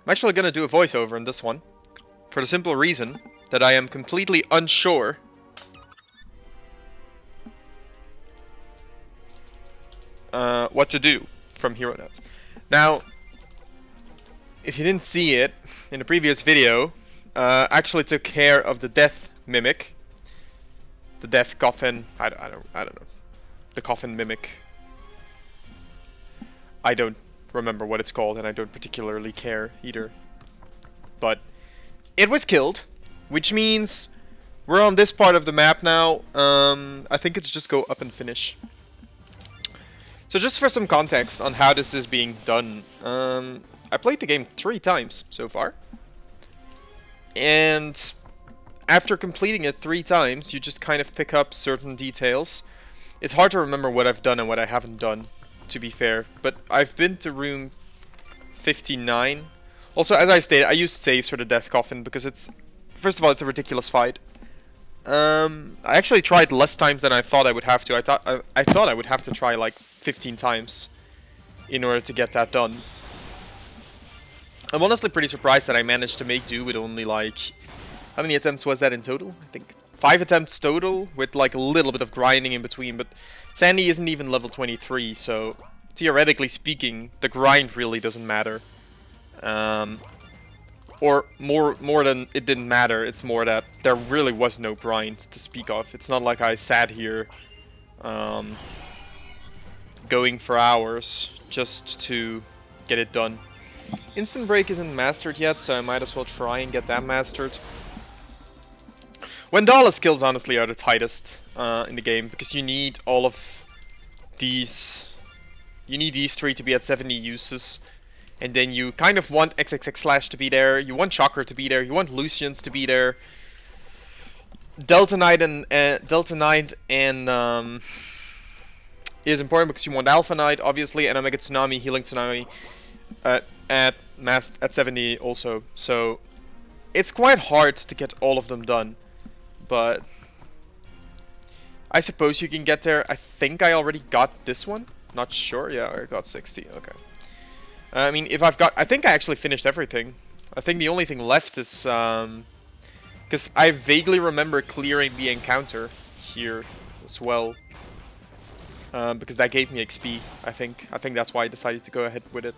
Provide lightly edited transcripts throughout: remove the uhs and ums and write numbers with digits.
I'm actually gonna do a voiceover in this one, for the simple reason that I am completely unsure what to do from here on out. Now, if you didn't see it in the previous video, I actually took care of the death mimic, the death coffin. I don't know, the coffin mimic. I don't remember what it's called, and I don't particularly care either. But it was killed, which means we're on this part of the map now. I think it's just go up and finish. So just for some context on how this is being done, I played the game 3 times so far. And after completing it 3 times, you just kind of pick up certain details. It's hard to remember what I've done and what I haven't done, to be fair. But I've been to room 59. Also, as I stated, I used saves for the death coffin because it's... First of all, it's a ridiculous fight. I actually tried less times than I thought I would have to. I thought I would have to try like 15 times in order to get that done. I'm honestly pretty surprised that I managed to make do with only like... How many attempts was that in total? I think 5 attempts total with like a little bit of grinding in between, but Sandy isn't even level 23, so theoretically speaking, the grind really doesn't matter. Or more than it didn't matter, it's more that there really was no grind to speak of. It's not like I sat here going for hours just to get it done. Instant Break isn't mastered yet, so I might as well try and get that mastered. Wendala skills honestly are the tightest in the game, because you need all of these... You need these 3 to be at 70 uses. And then you kind of want XXX Slash to be there, you want Shocker to be there, you want Lucians to be there. Delta Knight and is important because you want Alpha Knight, obviously, and Omega Tsunami, Healing Tsunami at 70 also. So it's quite hard to get all of them done, but I suppose you can get there. I think I already got this one. Not sure. Yeah, I got 60. Okay. I mean, if I've got... I think I actually finished everything. I think the only thing left is... because I vaguely remember clearing the encounter here as well. Because that gave me XP, I think. I think that's why I decided to go ahead with it.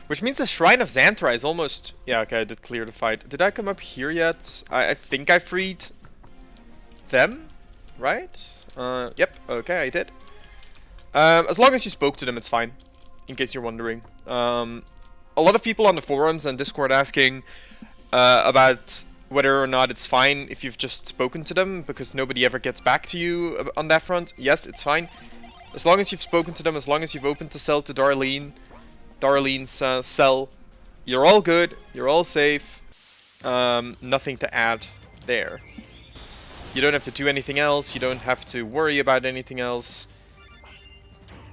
Which means the Shrine of Xanthra is almost... Yeah, okay, I did clear the fight. Did I come up here yet? I think I freed them, right? Yep, okay, I did. As long as you spoke to them, it's fine. In case you're wondering. A lot of people on the forums and Discord asking about whether or not it's fine if you've just spoken to them, because nobody ever gets back to you on that front. Yes, it's fine. As long as you've spoken to them, as long as you've opened the cell to Darlene's cell, you're all good, you're all safe. Nothing to add there. You don't have to do anything else, you don't have to worry about anything else.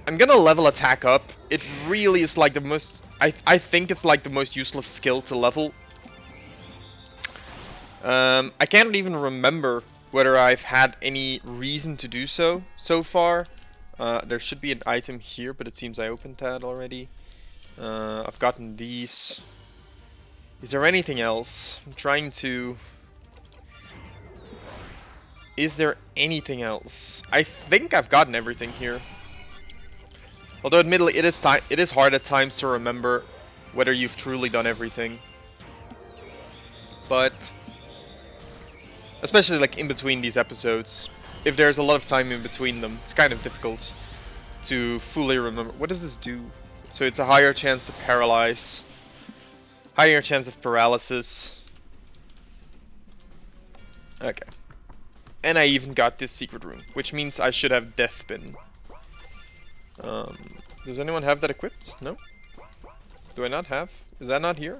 I'm gonna level attack up. It really is like the most... I think it's like the most useless skill to level. I can't even remember whether I've had any reason to do so far. There should be an item here, but it seems I opened that already. I've gotten these. Is there anything else? I'm trying to... Is there anything else? I think I've gotten everything here. Although admittedly, it is hard at times to remember whether you've truly done everything. But especially like in between these episodes, if there's a lot of time in between them, it's kind of difficult to fully remember. What does this do? So it's a higher chance to paralyze, higher chance of paralysis. Okay. And I even got this secret room, which means I should have Death Bin. Does anyone have that equipped? No? Do I not have? Is that not here?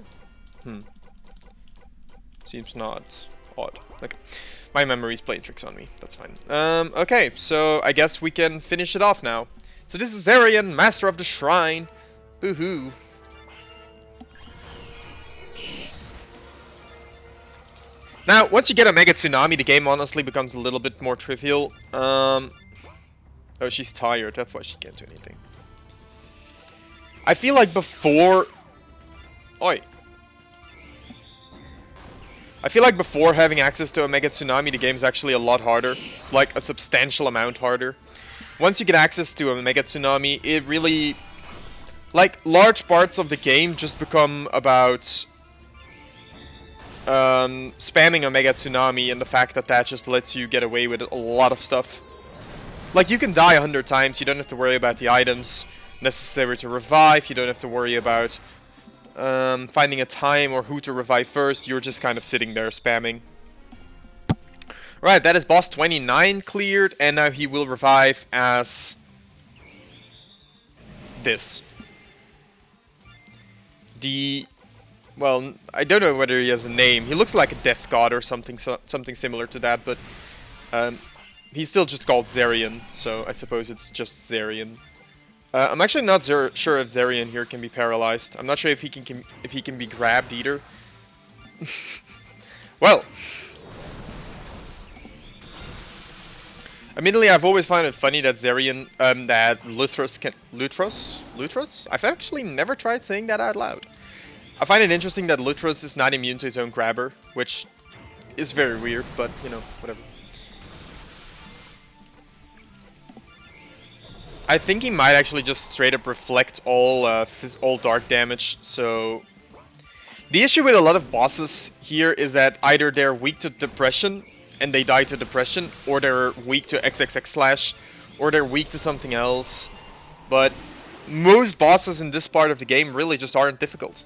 Seems not. Odd. Okay. My memory's playing tricks on me. That's fine. Okay, so I guess we can finish it off now. So this is Zarian, Master of the Shrine. Boo-hoo. Now, once you get a Mega Tsunami, the game honestly becomes a little bit more trivial. Oh, she's tired. That's why she can't do anything. I feel like before Oi. I feel like before having access to a Mega Tsunami, the game's actually a lot harder. Like, a substantial amount harder. Once you get access to a Mega Tsunami, it really... Like, large parts of the game just become about... spamming a Mega Tsunami, and the fact that that just lets you get away with a lot of stuff. Like, you can die 100 times, you don't have to worry about the items necessary to revive, you don't have to worry about... finding a time or who to revive first, you're just kind of sitting there spamming. Right, that is boss 29 cleared, and now he will revive as this. Well, I don't know whether he has a name. He looks like a death god or something similar to that, but he's still just called Zarian, so I suppose it's just Zarian. I'm actually not sure if Zarian here can be paralyzed. I'm not sure if he can be grabbed either. Well, admittedly, I've always found it funny that Zarian, that Luthros can... Luthros? I've actually never tried saying that out loud. I find it interesting that Luthros is not immune to his own grabber, which is very weird, but, you know, whatever. I think he might actually just straight up reflect all dark damage, so... The issue with a lot of bosses here is that either they're weak to depression, and they die to depression, or they're weak to XXX/, or they're weak to something else. But most bosses in this part of the game really just aren't difficult.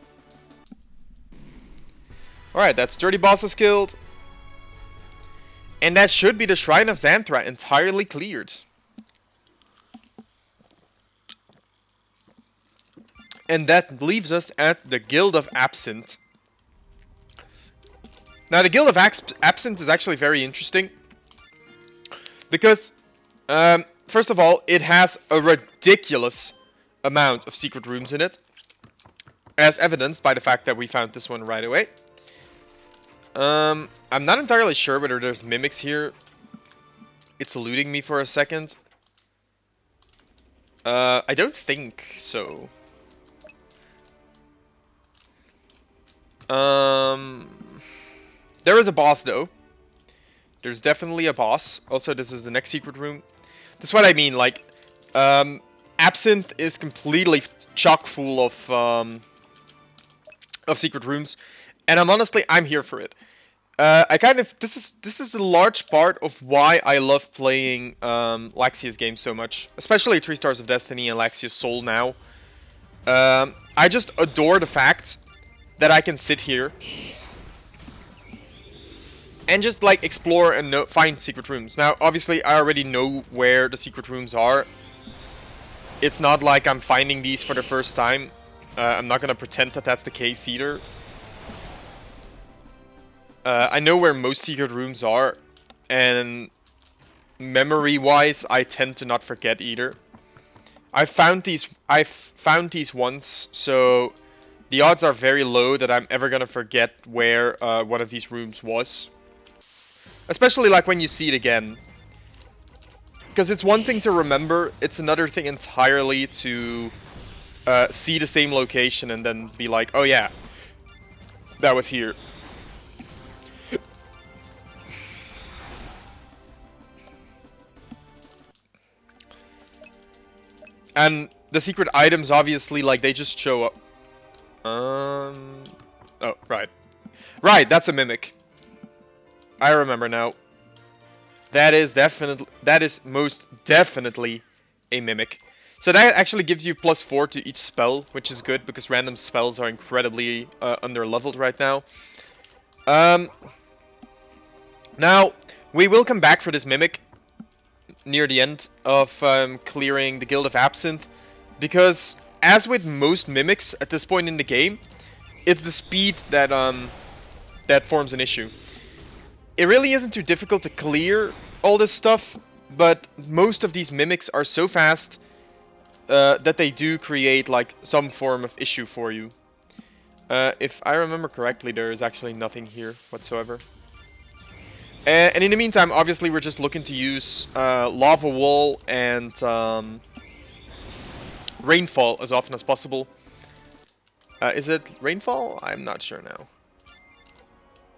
Alright, that's 30 bosses killed. And that should be the Shrine of Xanthra entirely cleared. And that leaves us at the Guild of Absinthe. Now, the Guild of Absinthe is actually very interesting. Because, first of all, it has a ridiculous amount of secret rooms in it. As evidenced by the fact that we found this one right away. I'm not entirely sure whether there's mimics here. It's eluding me for a second. I don't think so. There is a boss though. There's definitely a boss. Also, this is the next secret room. That's what I mean, like, Absinthe is completely chock full of secret rooms. And I'm here for it. This is a large part of why I love playing Laxius games so much. Especially 3 Stars of Destiny and Laxius Soul now. I just adore the fact that I can sit here and just like explore and find secret rooms. Now, obviously, I already know where the secret rooms are. It's not like I'm finding these for the first time. I'm not gonna pretend that that's the case either. I know where most secret rooms are, and memory-wise, I tend to not forget either. I've found these once, so the odds are very low that I'm ever gonna forget where one of these rooms was. Especially like when you see it again. Because it's one thing to remember, it's another thing entirely to see the same location and then be like, oh yeah, that was here. And the secret items, obviously, like, they just show up. Oh, right. Right, that's a mimic. I remember now. That is most definitely a mimic. So that actually gives you +4 to each spell, which is good, because random spells are incredibly under-leveled right now. Now, we will come back for this mimic near the end of clearing the Guild of Absinthe, because as with most mimics at this point in the game, it's the speed that that forms an issue. It really isn't too difficult to clear all this stuff, but most of these mimics are so fast that they do create like some form of issue for you. If I remember correctly, there is actually nothing here whatsoever. And in the meantime, obviously, we're just looking to use Lava Wall and Rainfall as often as possible. Is it Rainfall? I'm not sure now.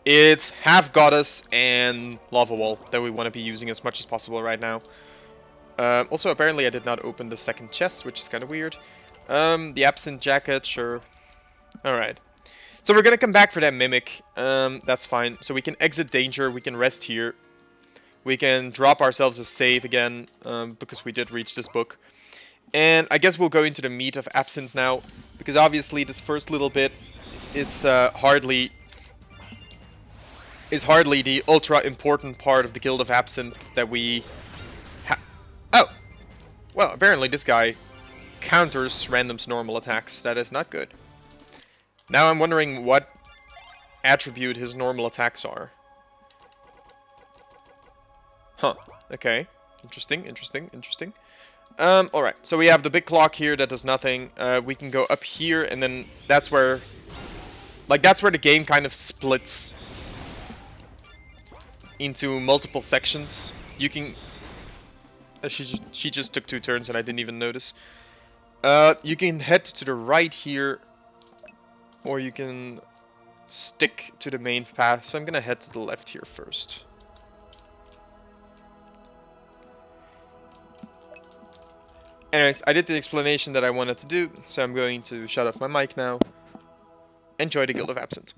It's Half Goddess and Lava Wall that we want to be using as much as possible right now. Also, apparently I did not open the second chest, which is kind of weird. The Absinthe Jacket, sure. Alright. So we're gonna come back for that Mimic. That's fine. So we can exit danger, we can rest here. We can drop ourselves a save again, because we did reach this book. And I guess we'll go into the meat of Absinthe now, because obviously this first little bit is hardly the ultra important part of the Guild of Absinthe that we Oh! Well, apparently this guy counters random's normal attacks. That is not good. Now I'm wondering what attribute his normal attacks are. Huh. Okay. Interesting, interesting, interesting. Alright. So we have the big clock here that does nothing. We can go up here, and then that's where... Like, that's where the game kind of splits into multiple sections. You can... she just took 2 turns and I didn't even notice. You can head to the right here, or you can stick to the main path. So I'm gonna head to the left here first. Anyways, I did the explanation that I wanted to do, so I'm going to shut off my mic now. Enjoy the Guild of Absinthe.